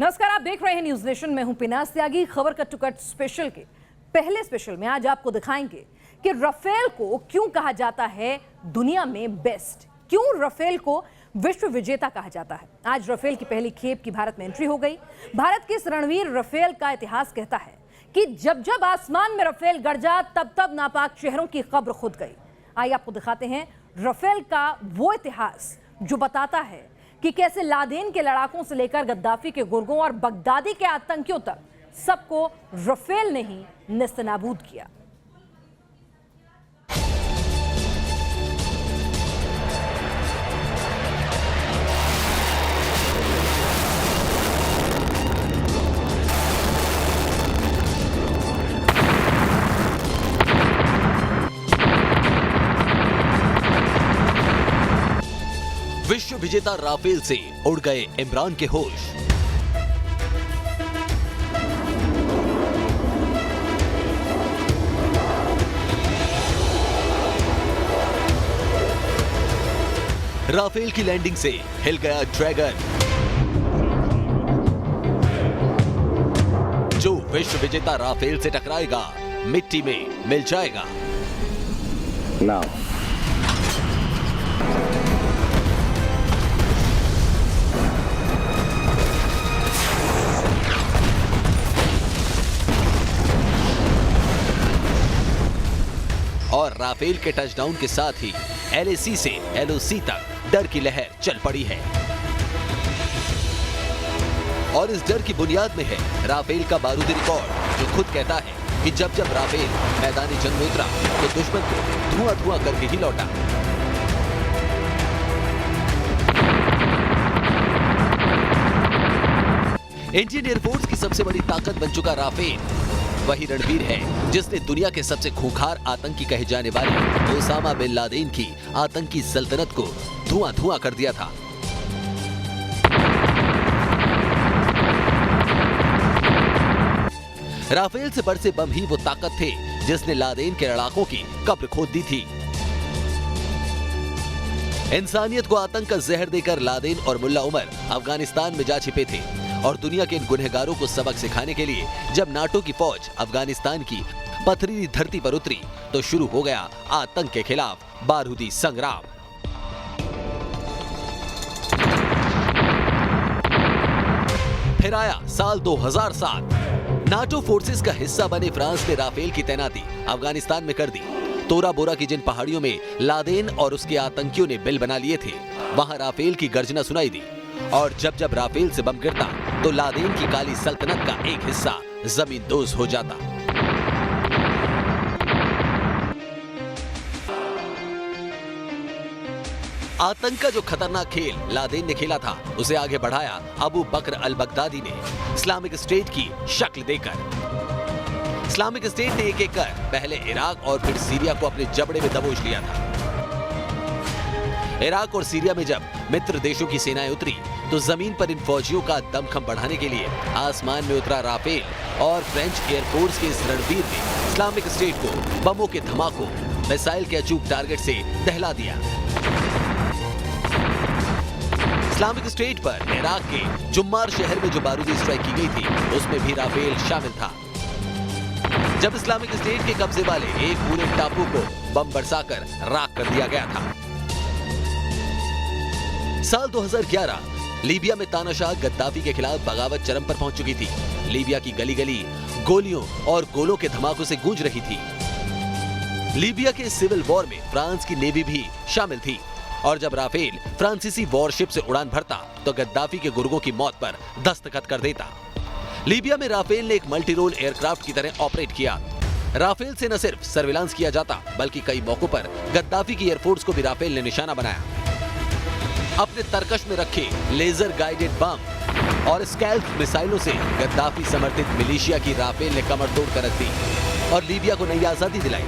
नमस्कार, आप देख रहे हैं न्यूज नेशन। मैं हूं पिनास त्यागी। खबर कट टू कट स्पेशल के पहले स्पेशल में आज आपको दिखाएंगे कि राफेल को क्यों कहा जाता है दुनिया में बेस्ट, क्यों राफेल को विश्व विजेता कहा जाता है। आज राफेल की पहली खेप की भारत में एंट्री हो गई। भारत के इस रणवीर राफेल का इतिहास कहता है कि जब जब आसमान में राफेल गरजा तब तब नापाक शहरों की कब्र खुद गई। आइए आपको दिखाते हैं राफेल का वो इतिहास जो बताता है कि कैसे लादेन के लड़ाकों से लेकर गद्दाफी के गुर्गों और बगदादी के आतंकियों तक सबको राफेल ने ही नेस्तनाबूद किया। विश्व विजेता राफेल से उड़ गए इमरान के होश। राफेल की लैंडिंग से हिल गया ड्रैगन, जो विश्व विजेता राफेल से टकराएगा मिट्टी में मिल जाएगा। Now. और राफेल के टचडाउन के साथ ही LAC से LOC तक डर की लहर चल पड़ी है। और इस डर की बुनियाद में है राफेल का बारूदी रिकॉर्ड, जो खुद कहता है कि जब जब राफेल मैदानी जंग में उतरा तो दुश्मन को धुआं धुआं करके ही लौटा। इंडियन एयरफोर्स की सबसे बड़ी ताकत बन चुका राफेल वही रणवीर है जिसने दुनिया के सबसे खूंखार आतंकी कहे जाने वाले ओसामा बिन लादेन की आतंकी सल्तनत को धुआं धुआं कर दिया था। राफेल से बरसे बम ही वो ताकत थे जिसने लादेन के लड़ाकों की कब्र खोद दी थी। इंसानियत को आतंक का जहर देकर लादेन और मुल्ला उमर अफगानिस्तान में जा छिपे थे और दुनिया के इन गुनहगारों को सबक सिखाने के लिए जब नाटो की फौज अफगानिस्तान की पथरीली धरती पर उतरी तो शुरू हो गया आतंक के खिलाफ बारूदी संग्राम। फिर आया साल 2007। नाटो फोर्सेस का हिस्सा बने फ्रांस ने राफेल की तैनाती अफगानिस्तान में कर दी। तोरा बोरा की जिन पहाड़ियों में लादेन और उसके आतंकियों ने बिल बना लिए थे, वहां राफेल की गर्जना सुनाई दी। और जब जब राफेल से बम गिरता तो लादेन की काली सल्तनत का एक हिस्सा जमींदोज हो जाता। आतंक का जो खतरनाक खेल लादेन ने खेला था उसे आगे बढ़ाया अबू बकर अल बगदादी ने इस्लामिक स्टेट की शक्ल देकर। इस्लामिक स्टेट ने एक एक कर पहले इराक और फिर सीरिया को अपने जबड़े में दबोच लिया था। इराक और सीरिया में जब मित्र देशों की सेनाएं उतरी तो जमीन पर इन फौजियों का दमखम बढ़ाने के लिए आसमान में उतरा राफेल और फ्रेंच एयरफोर्स के इस रणवीर ने इस्लामिक स्टेट को बमों के धमाकों, मिसाइल के अचूक टारगेट से दहला दिया। इस्लामिक स्टेट पर इराक के जुम्मार शहर में जो बारूदी स्ट्राइक की गई थी उसमें भी राफेल शामिल था। जब इस्लामिक स्टेट के कब्जे वाले एक पूरे टापू को बम बरसाकर राख कर दिया गया था। साल 2011 लीबिया में तानाशाह गद्दाफी के खिलाफ बगावत चरम पर पहुंच चुकी थी। लीबिया की गली गली गोलियों और गोलों के धमाकों से गूंज रही थी। लीबिया के सिविल वॉर में फ्रांस की नेवी भी शामिल थी और जब राफेल फ्रांसीसी वॉरशिप से उड़ान भरता तो गद्दाफी के गुर्गों की मौत पर दस्तखत कर देता। लीबिया में राफेल ने एक मल्टी रोल एयरक्राफ्ट की तरह ऑपरेट किया। राफेल से न सिर्फ सर्विलांस किया जाता बल्कि कई मौकों पर गद्दाफी की एयरफोर्स को भी राफेल ने निशाना बनाया। अपने तरकश में रखे लेजर गाइडेड बम और स्कैल्प मिसाइलों से गद्दाफी समर्थित मिलिशिया की राफेल ने कमर तोड़ कर रख दी और लीबिया को नई आजादी दिलाई।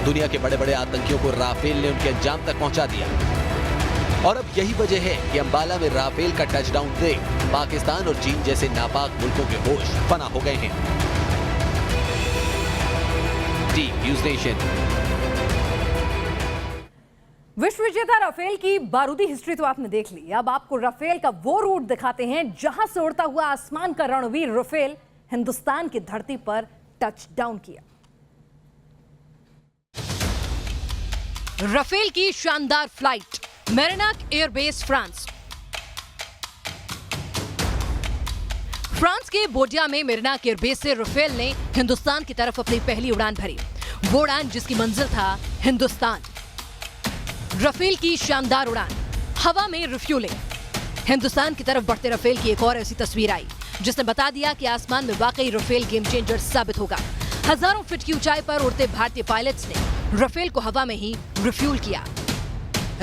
दुनिया के बड़े बड़े आतंकियों को राफेल ने उनके अंजाम तक पहुंचा दिया। और अब यही वजह है कि अंबाला में राफेल का टचडाउन देख पाकिस्तान और चीन जैसे नापाक मुल्कों के होश फना हो गए हैं। Team news nation. विश्व विजेता राफेल की बारूदी हिस्ट्री तो आपने देख ली। अब आपको राफेल का वो रूट दिखाते हैं जहां से उड़ता हुआ आसमान का रणवीर राफेल हिंदुस्तान की धरती पर टच डाउन किया। राफेल की शानदार फ्लाइट, मेरिनाक एयरबेस फ्रांस। फ्रांस के बोर्डिया में मेरिनाक एयरबेस से राफेल ने हिंदुस्तान की तरफ अपनी पहली उड़ान भरी। वो उड़ान जिसकी मंजिल था हिंदुस्तान। राफेल की शानदार उड़ान, हवा में रिफ्यूलिंग। हिंदुस्तान की तरफ बढ़ते राफेल की एक और ऐसी तस्वीर आई जिसने बता दिया कि आसमान में वाकई राफेल गेम चेंजर साबित होगा। हजारों फीट की ऊंचाई पर उड़ते भारतीय पायलट्स ने राफेल को हवा में ही रिफ्यूल किया।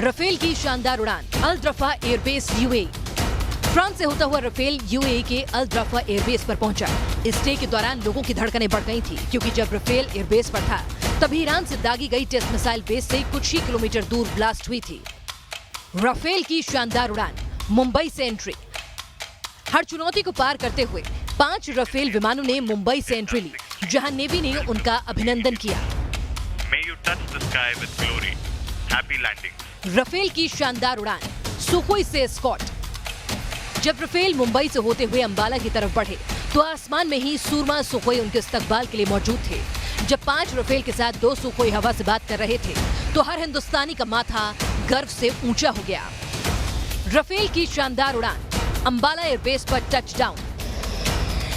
राफेल की शानदार उड़ान, अल ड्रफा एयरबेस यूएई। फ्रांस से होता हुआ राफेल यूएई के अल ड्रफा एयरबेस पर पहुंचा। इस स्टे के दौरान लोगों की धड़कनें बढ़ गई थी क्योंकि जब राफेल एयरबेस पर था तभी ईरान से दागी गई टेस्ट मिसाइल बेस से कुछ ही किलोमीटर दूर ब्लास्ट हुई थी। राफेल की शानदार उड़ान, मुंबई से एंट्री। हर चुनौती को पार करते हुए 5 राफेल विमानों ने मुंबई से एंट्री ली, जहां नेवी ने उनका अभिनंदन किया। May you touch the sky with glory. Happy landing. Rafale की शानदार उड़ान, सुखोई से एस्कॉर्ट। जब राफेल मुंबई से होते हुए अंबाला की तरफ बढ़े तो आसमान में ही सूरमा सुखोई उनके इस्तकबाल के लिए मौजूद थे। जब 5 राफेल के साथ 2 सुखोई हवा से बात कर रहे थे तो हर हिंदुस्तानी का माथा गर्व से ऊंचा हो गया। राफेल की शानदार उड़ान, अंबाला एयरबेस पर टच डाउन।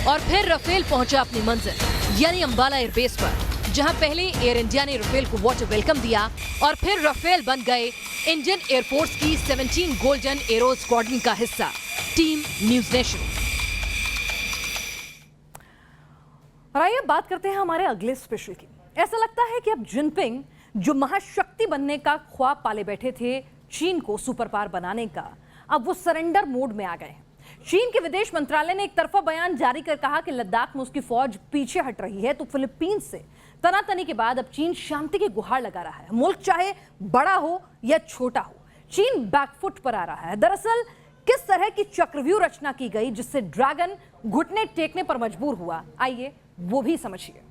और फिर राफेल पहुंचा अपनी मंजिल यानी अंबाला एयरबेस पर, जहां पहले एयर इंडिया ने राफेल को वाटर वेलकम दिया और फिर राफेल बन गए इंडियन एयरफोर्स की 17 गोल्डन एरो स्क्वाड्रन का हिस्सा, टीम न्यूज नेशन। और आइए बात करते हैं हमारे अगले स्पेशल की। ऐसा लगता है कि अब जिनपिंग जो महाशक्ति बनने का ख्वाब पाले बैठे थे, चीन को सुपर पावर बनाने का, अब वो सरेंडर मोड में आ गए हैं। चीन के विदेश मंत्रालय ने एक तरफा बयान जारी कर कहा कि लद्दाख में उसकी फौज पीछे हट रही है, तो फिलीपींस से तनातनी के बाद अब चीन शांति की गुहार लगा रहा है। मुल्क चाहे बड़ा हो या छोटा हो, चीन बैकफुट पर आ रहा है। दरअसल किस तरह की चक्रव्यूह रचना की गई जिससे ड्रैगन घुटने टेकने पर मजबूर हुआ, आइए वो भी समझिए।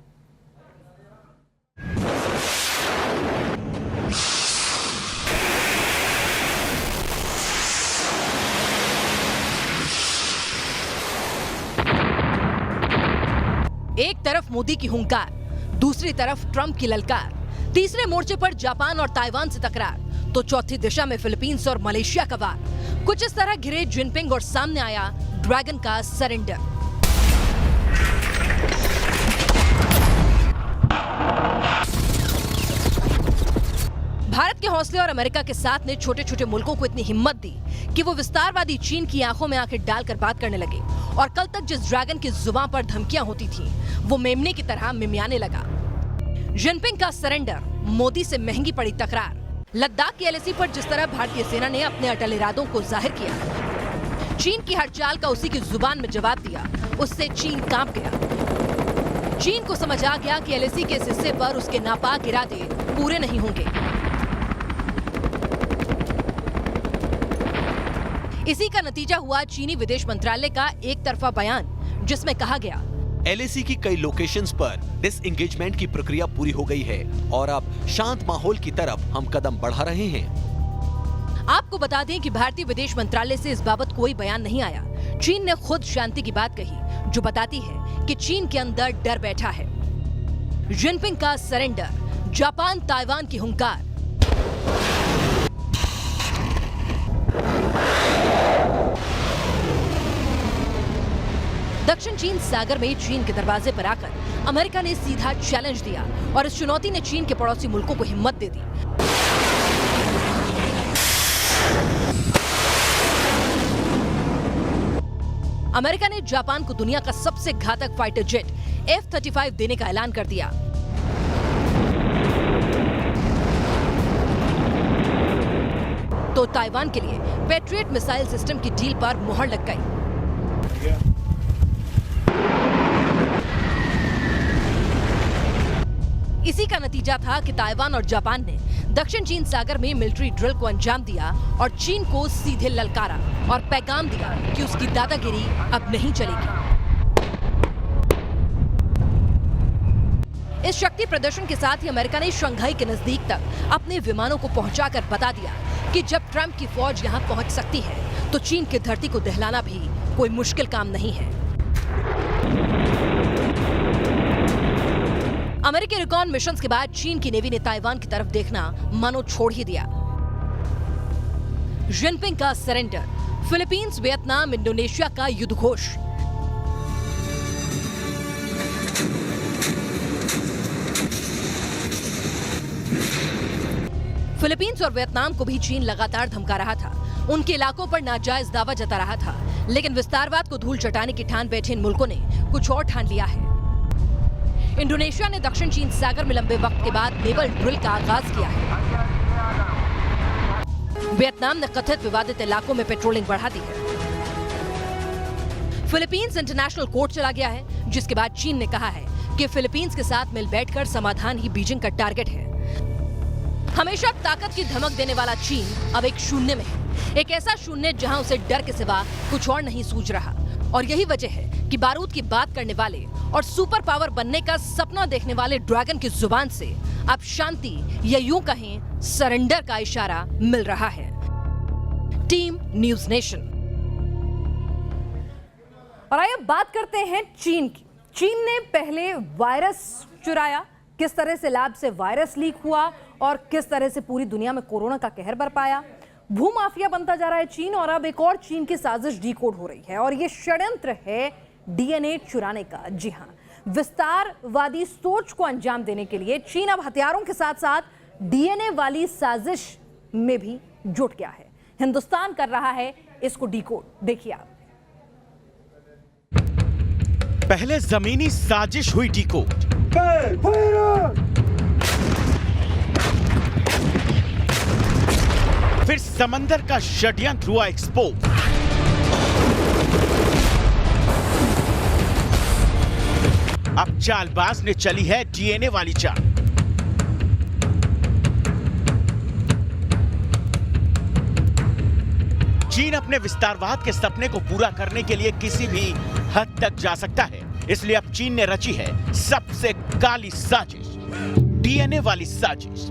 एक तरफ मोदी की हुंकार, दूसरी तरफ ट्रंप की ललकार, तीसरे मोर्चे पर जापान और ताइवान से तकरार, तो चौथी दिशा में फिलीपींस और मलेशिया का वार। कुछ इस तरह घिरे जिनपिंग और सामने आया ड्रैगन का सरेंडर। भारत के हौसले और अमेरिका के साथ ने छोटे छोटे मुल्कों को इतनी हिम्मत दी कि वो विस्तारवादी चीन की आंखों में आंखें डालकर बात करने लगे और कल तक जिस ड्रैगन की जुबान पर धमकियां होती थीं, वो मेमने की तरह मिमियाने लगा। जिनपिंग का सरेंडर, मोदी से महंगी पड़ी तकरार। लद्दाख की एलएसी पर जिस तरह भारतीय सेना ने अपने अटल इरादों को जाहिर किया, चीन की हर चाल का उसी की जुबान में जवाब दिया, उससे चीन कांप गया। चीन को समझ आ गया कि एलएसी के इस हिस्से पर उसके नापाक इरादे पूरे नहीं होंगे। इसी का नतीजा हुआ चीनी विदेश मंत्रालय का एक तरफा बयान, जिसमें कहा गया, एलएसी की कई लोकेशंस पर डिसएंगेजमेंट की प्रक्रिया पूरी हो गई है और अब शांत माहौल की तरफ हम कदम बढ़ा रहे हैं। आपको बता दें कि भारतीय विदेश मंत्रालय से इस बाबत कोई बयान नहीं आया। चीन ने खुद शांति की बात कही, जो बताती है कि चीन के अंदर डर बैठा है। जिनपिंग का सरेंडर, जापान ताइवान की हुंकार। दक्षिण चीन सागर में चीन के दरवाजे पर आकर अमेरिका ने सीधा चैलेंज दिया और इस चुनौती ने चीन के पड़ोसी मुल्कों को हिम्मत दे दी। अमेरिका ने जापान को दुनिया का सबसे घातक फाइटर जेट F-35 देने का ऐलान कर दिया। तो ताइवान के लिए पैट्रियट मिसाइल सिस्टम की डील पर मुहर लग गई। इसी का नतीजा था कि ताइवान और जापान ने दक्षिण चीन सागर में मिलिट्री ड्रिल को अंजाम दिया और चीन को सीधे ललकारा और पैगाम दिया कि उसकी दादागिरी अब नहीं चलेगी। इस शक्ति प्रदर्शन के साथ ही अमेरिका ने शंघाई के नजदीक तक अपने विमानों को पहुंचाकर बता दिया कि जब ट्रंप की फौज यहां पहुंच सकती है तो चीन की धरती को दहलाना भी कोई मुश्किल काम नहीं है। अमेरिकी रिकॉन मिशन के बाद चीन की नेवी ने ताइवान की तरफ देखना मानो छोड़ ही दिया। जिनपिंग का सरेंडर, फिलीपींस, वियतनाम, इंडोनेशिया का युद्ध घोष। फिलीपींस और वियतनाम को भी चीन लगातार धमका रहा था, उनके इलाकों पर नाजायज दावा जता रहा था, लेकिन विस्तारवाद को धूल चटाने की ठान बैठे इन मुल्कों ने कुछ और ठान लिया है। इंडोनेशिया ने दक्षिण चीन सागर में लंबे वक्त के बाद नेवल ड्रिल का आगाज किया है। वियतनाम ने कथित विवादित इलाकों में पेट्रोलिंग बढ़ा दी है। फिलीपींस इंटरनेशनल कोर्ट चला गया है, जिसके बाद चीन ने कहा है कि फिलीपींस के साथ मिल बैठकर समाधान ही बीजिंग का टारगेट है। हमेशा ताकत की धमक देने वाला चीन अब एक शून्य में है, एक ऐसा शून्य जहां उसे डर के सिवा कुछ और नहीं सूझ रहा। और यही वजह है कि बारूद की बात करने वाले और सुपर पावर बनने का सपना देखने वाले ड्रैगन की जुबान से अब शांति या यूं कहें सरेंडर का इशारा मिल रहा है। Team news nation. और आइए बात करते हैं चीन की। चीन ने पहले वायरस चुराया, किस तरह से लैब से वायरस लीक हुआ और किस तरह से पूरी दुनिया में कोरोना का कहर बरपाया। भूमाफिया बनता जा रहा है चीन, और अब एक और चीन की साजिश डीकोड हो रही है, और ये षड्यंत्र है डीएनए चुराने का। जी हां, विस्तारवादी सोच को अंजाम देने के लिए चीन अब हथियारों के साथ साथ डीएनए वाली साजिश में भी जुट गया है। हिंदुस्तान कर रहा है इसको डीकोड। देखिए आप। पहले जमीनी साजिश हुई डीकोड, फिर समंदर का षड्यंत्र हुआ एक्सपोज। अब चालबाज ने चली है डीएनए वाली चाल। चीन अपने विस्तारवाद के सपने को पूरा करने के लिए किसी भी हद तक जा सकता है, इसलिए अब चीन ने रची है सबसे काली साजिश, डीएनए वाली साजिश।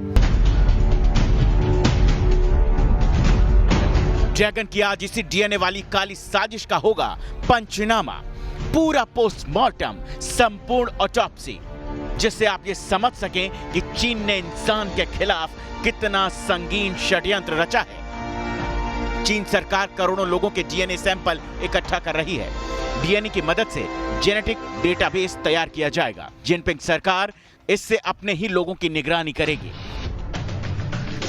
ड्रैगन की आज इसी डीएनए वाली काली साजिश का होगा पंचनामा, पूरा पोस्टमार्टम, संपूर्ण ऑटोप्सी, जिससे आप ये समझ सकें कि चीन ने इंसान के खिलाफ कितना संगीन षड्यंत्र रचा है। चीन सरकार करोड़ों लोगों के डीएनए सैंपल इकट्ठा कर रही है। डीएनए की मदद से जेनेटिक डेटाबेस तैयार किया जाएगा। जिनपिंग सरकार इससे अपने ही लोगों की निगरानी करेगी।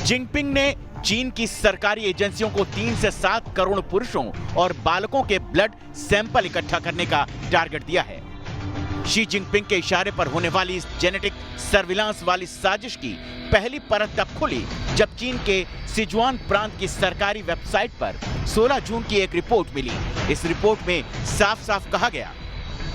जिनपिंग ने चीन की सरकारी एजेंसियों को 3 से 7 करोड़ पुरुषों और बालकों के ब्लड सैंपल इकट्ठा करने का टारगेट दिया है। शी जिनपिंग के इशारे पर होने वाली इस जेनेटिक सर्विलांस वाली साजिश की पहली परत तब खुली जब चीन के सिचुआन प्रांत की सरकारी वेबसाइट पर 16 जून की एक रिपोर्ट मिली। इस रिपोर्ट में साफ साफ कहा गया,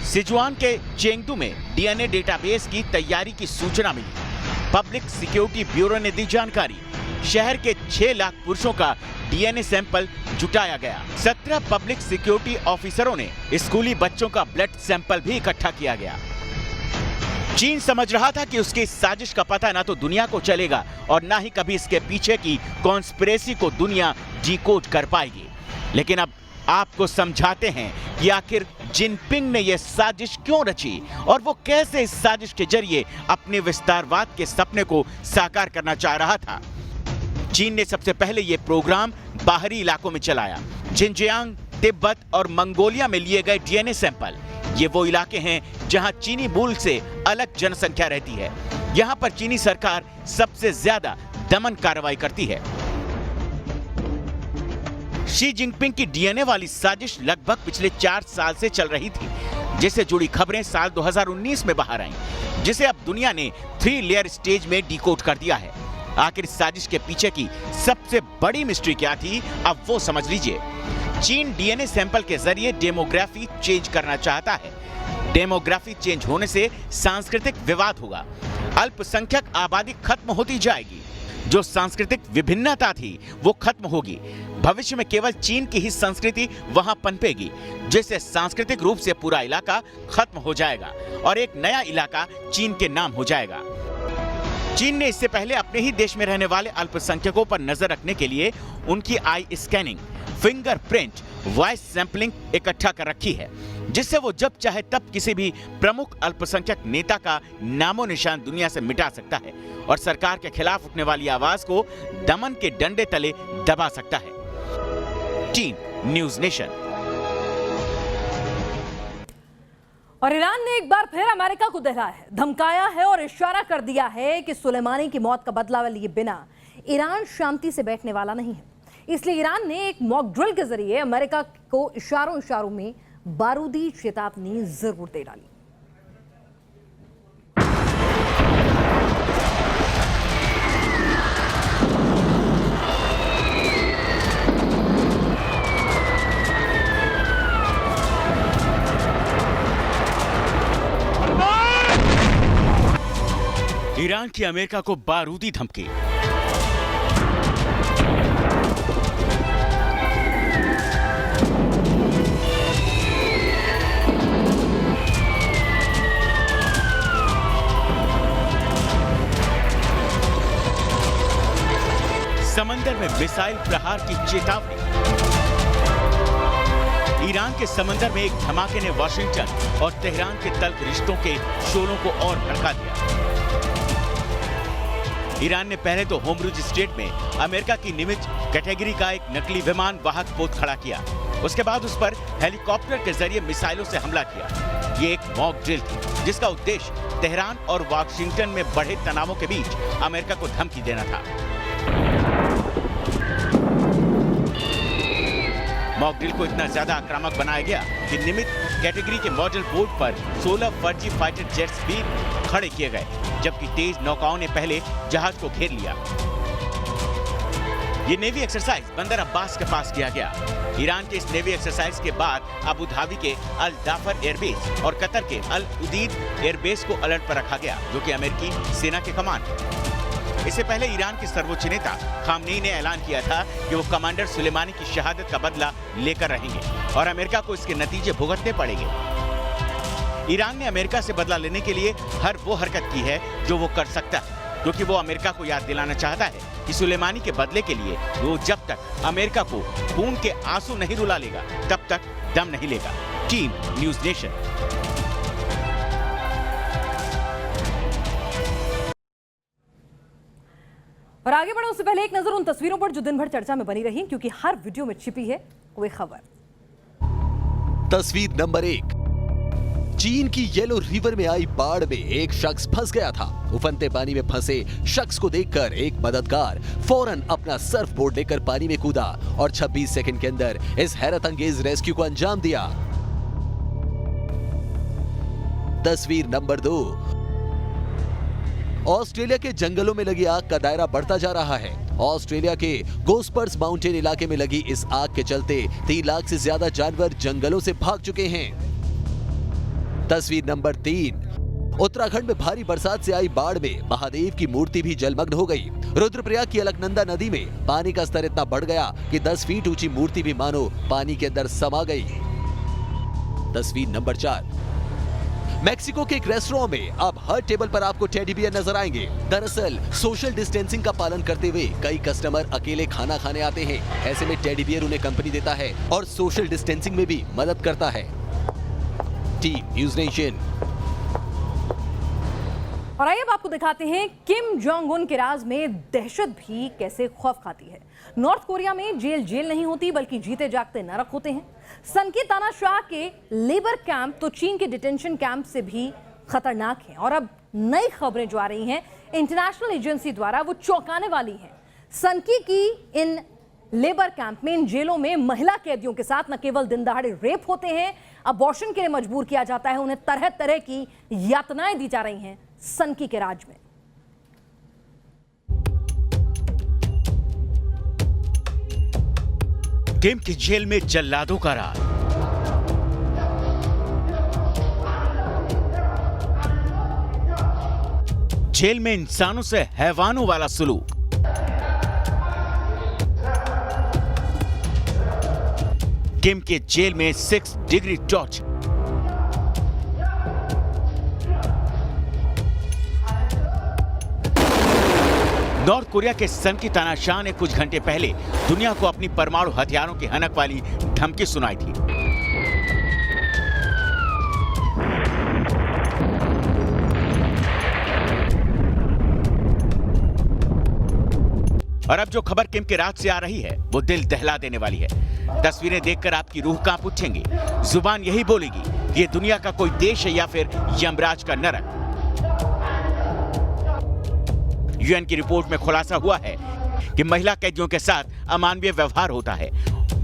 सिचुआन के चेंगदू में डीएनए डेटाबेस की तैयारी की सूचना मिली। पब्लिक सिक्योरिटी ब्यूरो ने दी जानकारी। शहर के 6 लाख पुरुषों का डीएनए सैंपल जुटाया गया। 17 पब्लिक सिक्योरिटी ऑफिसरों ने स्कूली बच्चों का ब्लड सैंपल भी इकट्ठा किया गया। चीन समझ रहा था कि उसकी इस साजिश का पता ना तो दुनिया को चलेगा और ना ही कभी इसके पीछे की कॉन्स्पिरेसी को दुनिया डिकोड कर पाएगी। लेकिन अब आपको समझाते हैं कि आखिर जिनपिंग ने यह साजिश क्यों रची और वो कैसे इस साजिश के जरिए अपने विस्तारवाद के सपने को साकार करना चाह रहा था। चीन ने सबसे पहले यह प्रोग्राम बाहरी इलाकों में चलाया। जिनजियांग, तिब्बत और मंगोलिया में लिए गए डीएनए सैंपल, ये वो इलाके हैं जहां चीनी मूल से अलग जनसंख्या रहती है। यहां पर चीनी सरकार सबसे ज्यादा दमन कार्रवाई करती है। शी जिनपिंग की डीएनए वाली साजिश लगभग पिछले 4 साल से चल रही थी, जिससे जुड़ी खबरें साल 2019 में बाहर आईं, जिसे अब दुनिया ने 3 लेयर स्टेज में डिकोड कर दिया है। आखिर साजिश के पीछे की सबसे बड़ी मिस्ट्री क्या थी, अब वो समझ लीजिए। चीन डीएनए सैंपल के जरिए डेमोग्राफी चेंज करना चाहता है। डेमोग्राफी चेंज होने से सांस्कृतिक विवाद होगा, अल्पसंख्यक आबादी खत्म होती जाएगी, जो सांस्कृतिक विभिन्नता थी वो खत्म होगी, भविष्य में केवल चीन की ही संस्कृति वहां पनपेगी, जिससे सांस्कृतिक रूप से पूरा इलाका खत्म हो जाएगा और एक नया इलाका चीन के नाम हो जाएगा। चीन ने इससे पहले अपने ही देश में रहने वाले अल्पसंख्यकों पर नजर रखने के लिए उनकी आई स्कैनिंग, फिंगरप्रिंट, वॉइस सैंपलिंग इकट्ठा कर रखी है, जिससे वो जब चाहे तब किसी भी प्रमुख अल्पसंख्यक नेता का नामो निशान दुनिया से मिटा सकता है और सरकार के खिलाफ उठने वाली आवाज को दमन के डंडे तले दबा सकता है। Team news nation. और ईरान ने एक बार फिर अमेरिका को दहराया है, धमकाया है और इशारा कर दिया है कि सुलेमानी की मौत का बदला लिए बिना ईरान शांति से बैठने वाला नहीं है। इसलिए ईरान ने एक मॉक ड्रिल के जरिए अमेरिका को इशारों में बारूदी चेतावनी जरूर दे डाली। ईरान की अमेरिका को बारूदी धमकी। समंदर में मिसाइल प्रहार की चेतावनी। ईरान के समंदर में एक धमाके ने वाशिंगटन और तेहरान के तल्ख रिश्तों के शोरों को और भड़का दिया। ईरान ने पहले तो होमरुज स्टेट में अमेरिका की निमित्त कैटेगरी का एक नकली विमान वाहक पोत खड़ा किया। उसके बाद उस पर हेलीकॉप्टर के जरिए मिसाइलों से हमला किया। ये एक मॉक ड्रिल थी, जिसका उद्देश्य तेहरान और वाशिंगटन में बढ़े तनावों के बीच अमेरिका को धमकी देना था। मॉक ड्रिल को इतना ज्यादा आक्रामक बनाया गया कि निमित्त कैटेगरी के मॉडल बोर्ड पर 16 फर्जी फाइटर जेट्स भी खड़े किए गए, जबकि तेज नौकाओं ने पहले जहाज को घेर लिया। ये नेवी एक्सरसाइज बंदर अब्बास के पास किया गया। ईरान के इस नेवी एक्सरसाइज के बाद अबू धाबी के अल जाफर एयरबेस और कतर के अल उदीद एयरबेस को अलर्ट पर रखा गया, जो कि अमेरिकी सेना के कमान है। इससे पहले ईरान के सर्वोच्च नेता खामनेई ने ऐलान किया था कि वो कमांडर सुलेमानी की शहादत का बदला लेकर रहेंगे और अमेरिका को इसके नतीजे भुगतने पड़ेंगे। ईरान ने अमेरिका से बदला लेने के लिए हर वो हरकत की है जो वो कर सकता है, क्योंकि वो अमेरिका को याद दिलाना चाहता है कि सुलेमानी के बदले के लिए वो जब तक अमेरिका को खून के आंसू नहीं रुला लेगा, तब तक दम नहीं लेगा। Team news nation. और आगे बढ़े उससे पहले एक नजर उन तस्वीरों पर जो दिन भर चर्चा में बनी रही, क्योंकि हर वीडियो में छिपी है कोई खबर। तस्वीर नंबर 1। चीन की येलो रिवर में आई बाढ़ में एक शख्स फंस गया था। उफनते पानी में फंसे शख्स को देखकर एक मददगार फौरन अपना सर्फ बोर्ड लेकर पानी में कूदा और 26 सेकंड के अंदर इस हैरत अंगेज रेस्क्यू को अंजाम दिया। तस्वीर नंबर 2। ऑस्ट्रेलिया के जंगलों में लगी आग का दायरा बढ़ता जा रहा है। ऑस्ट्रेलिया के गोस्पर्स माउंटेन इलाके में लगी इस आग के चलते 3 लाख से ज्यादा जानवर जंगलों से भाग चुके हैं। तस्वीर नंबर 3। उत्तराखंड में भारी बरसात से आई बाढ़ में महादेव की मूर्ति भी जलमग्न हो गई। रुद्रप्रयाग की अलकनंदा नदी में पानी का स्तर इतना बढ़ गया कि 10 फीट ऊंची मूर्ति भी मानो पानी के अंदर समा गई। तस्वीर नंबर 4। मैक्सिको के एक रेस्टोरेंट में अब हर टेबल पर आपको टेडी बियर नजर आएंगे। दरअसल सोशल डिस्टेंसिंग का पालन करते हुए कई कस्टमर अकेले खाना खाने आते हैं। ऐसे में टेडी बियर उन्हें कंपनी देता है और सोशल डिस्टेंसिंग में भी मदद करता है। Team news nation. और आइए अब आपको दिखाते हैं किम जोंग उन के राज में दहशत भी कैसे खौफ खाती है। नॉर्थ कोरिया में जेल नहीं होती, बल्कि जीते जागते नरक होते हैं। सन की तानाशाह के लेबर कैंप तो चीन के डिटेंशन कैंप से भी खतरनाक हैं। और अब नई खबरें जो आ रही हैं इंटरनेशनल एजेंसी द्वारा, वो चौंकाने वाली हैं। सनकी की इन लेबर कैंप में, इन जेलों में महिला कैदियों के साथ न केवल दिन दहाड़े रेप होते हैं, अबॉर्शन के लिए मजबूर किया जाता है, उन्हें तरह तरह की यातनाएं दी जा रही हैं सनकी के राज में। किम की जेल में जल्लादों का राज। जेल में इंसानों से हैवानों वाला सुलूक। किम के जेल में 6 डिग्री टॉर्चर। नॉर्थ कोरिया के सन की तानाशाह ने कुछ घंटे पहले दुनिया को अपनी परमाणु हथियारों की हनक वाली धमकी सुनाई थी। और अब जो खबर किम के राज से आ रही है वो दिल दहला देने वाली है। तस्वीरें देखकर आपकी रूह कांप उठेंगी। जुबान यही बोलेगी कि ये दुनिया का कोई देश है या फिर यमराज का नरक। यूएन की रिपोर्ट में खुलासा हुआ है कि महिला कैदियों के साथ अमानवीय व्यवहार होता है,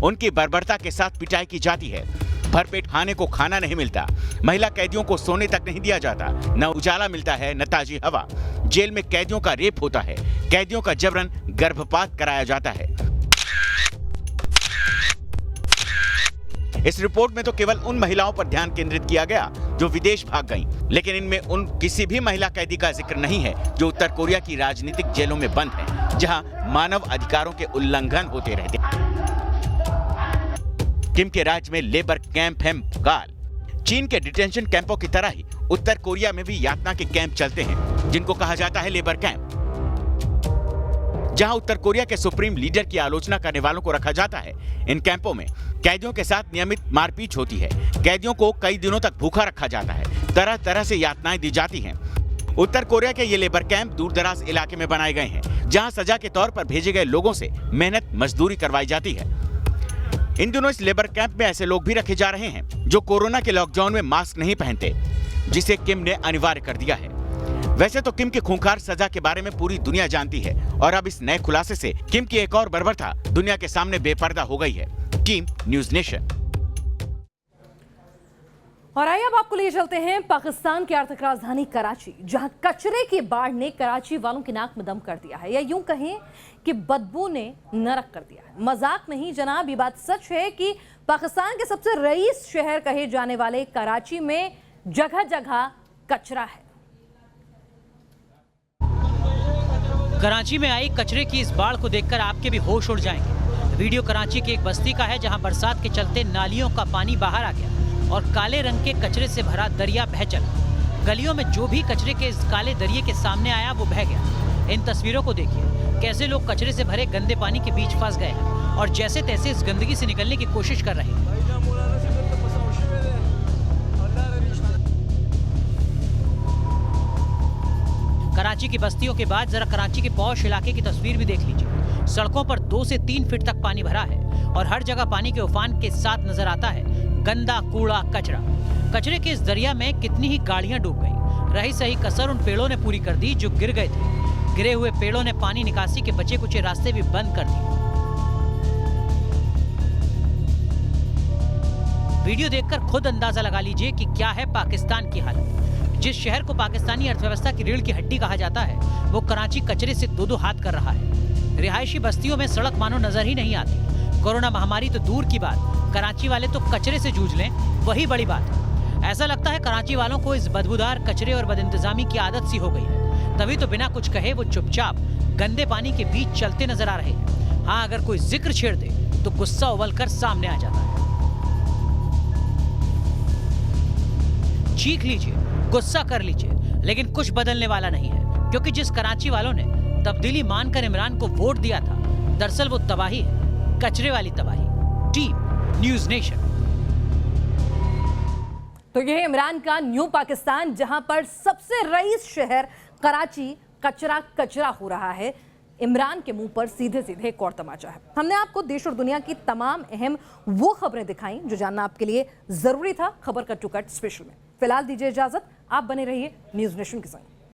उनकी बर्बरता के साथ पिटाई की जाती है, भरपेट खाने को खाना नहीं मिलता, महिला कैदियों को सोने तक नहीं दिया जाता, न उजाला मिलता है न ताजी हवा। जेल में कैदियों का रेप होता है, कैदियों का जबरन गर्भपात कराया जाता है। इस रिपोर्ट में तो केवल उन महिलाओं पर ध्यान केंद्रित किया गया जो विदेश भाग गईं, लेकिन इनमें उन किसी भी महिला कैदी का जिक्र नहीं है जो उत्तर कोरिया की राजनीतिक जेलों में बंद हैं, जहां मानव अधिकारों के उल्लंघन होते रहते हैं। किम के राज्य में लेबर कैंप है काल। चीन के डिटेंशन कैंपों की तरह ही उत्तर कोरिया में भी यातना के कैंप चलते हैं, जिनको कहा जाता है लेबर कैंप, जहां उत्तर कोरिया के सुप्रीम लीडर की आलोचना करने वालों को रखा जाता है। इन कैंपों में कैदियों के साथ नियमित मारपीट होती है, कैदियों को कई दिनों तक भूखा रखा जाता है, तरह तरह से यातनाएं दी जाती हैं। उत्तर कोरिया के ये लेबर कैंप दूर दराज इलाके में बनाए गए हैं, जहां सजा के तौर पर भेजे गए लोगों से मेहनत मजदूरी करवाई जाती है। इन दिनों इस लेबर कैंप में ऐसे लोग भी रखे जा रहे हैं जो कोरोना के लॉकडाउन में मास्क नहीं पहनते, जिसे किम ने अनिवार्य कर दिया है। वैसे तो किम की खूंखार सजा के बारे में पूरी दुनिया जानती है और अब इस नए खुलासे से किम की एक और बर्बरता दुनिया के सामने बेपर्दा हो गई है। Team news nation. और आइए अब आपको ले चलते हैं पाकिस्तान की आर्थिक राजधानी कराची, जहां कचरे की बाढ़ ने कराची वालों की नाक में दम कर दिया है, या यूं कहें कि बदबू ने नरक कर दिया है। मजाक नहीं जनाब, ये बात सच है कि पाकिस्तान के सबसे रईस शहर कहे जाने वाले कराची में जगह जगह कचरा है। कराची में आई कचरे की इस बाढ़ को देखकर आपके भी होश उड़ जाएंगे। वीडियो कराची की एक बस्ती का है, जहां बरसात के चलते नालियों का पानी बाहर आ गया और काले रंग के कचरे से भरा दरिया बह चला। गलियों में जो भी कचरे के इस काले दरिये के सामने आया वो बह गया। इन तस्वीरों को देखिए, कैसे लोग कचरे से भरे गंदे पानी के बीच फंस गए हैं और जैसे तैसे इस गंदगी से निकलने की कोशिश कर रहे हैं। कराची की बस्तियों के बाद जरा कराची के पौश इलाके की तस्वीर भी देख लीजिए। सड़कों पर 2 से 3 फीट तक पानी भरा है और हर जगह पानी के उफान के साथ नजर आता है गंदा कूड़ा कचरा। कचरे के इस दरिया में कितनी ही गाड़ियां डूब गईं। रही सही कसर उन पेड़ों ने पूरी कर दी जो गिर गए थे। गिरे हुए पेड़ों ने पानी निकासी के बचे कुचे रास्ते भी बंद कर दिए। वीडियो देखकर खुद अंदाजा लगा लीजिए कि क्या है पाकिस्तान की हालत। जिस शहर को पाकिस्तानी अर्थव्यवस्था की रीढ़ की हड्डी कहा जाता है, वो कराची कचरे से दो हाथ कर रहा है। रिहायशी बस्तियों में सड़क मानो नजर ही नहीं आती। कोरोना महामारी तो दूर की बात, कराची वाले तो कचरे से जूझ लें वही बड़ी बात है। ऐसा लगता है कराची वालों को इस बदबूदार कचरे और बदइंतजामी की आदत सी हो गई है, तभी तो बिना कुछ कहे वो चुपचाप गंदे पानी के बीच चलते नजर आ रहे हैं। हाँ, अगर कोई जिक्र छेड़ दे तो गुस्सा उबल कर सामने आ जाता है। चीख लीजिए, गुस्सा कर लीजिए, लेकिन कुछ बदलने वाला नहीं है, क्योंकि जिस कराची वालों ने तब्दीली मानकर इमरान को वोट दिया था, दरअसल वो तबाही है, कचरे वाली तबाही। Team news nation. तो यह इमरान का न्यू पाकिस्तान, जहां पर सबसे रईस शहर कराची कचरा कचरा हो रहा है। इमरान के मुंह पर सीधे सीधे एक और तमाचा है। हमने आपको देश और दुनिया की तमाम अहम वो खबरें दिखाई जो जानना आपके लिए जरूरी था खबर कट टू कट स्पेशल में। फिलहाल दीजिए इजाजत, आप बने रहिए न्यूज़ नेशन के संग।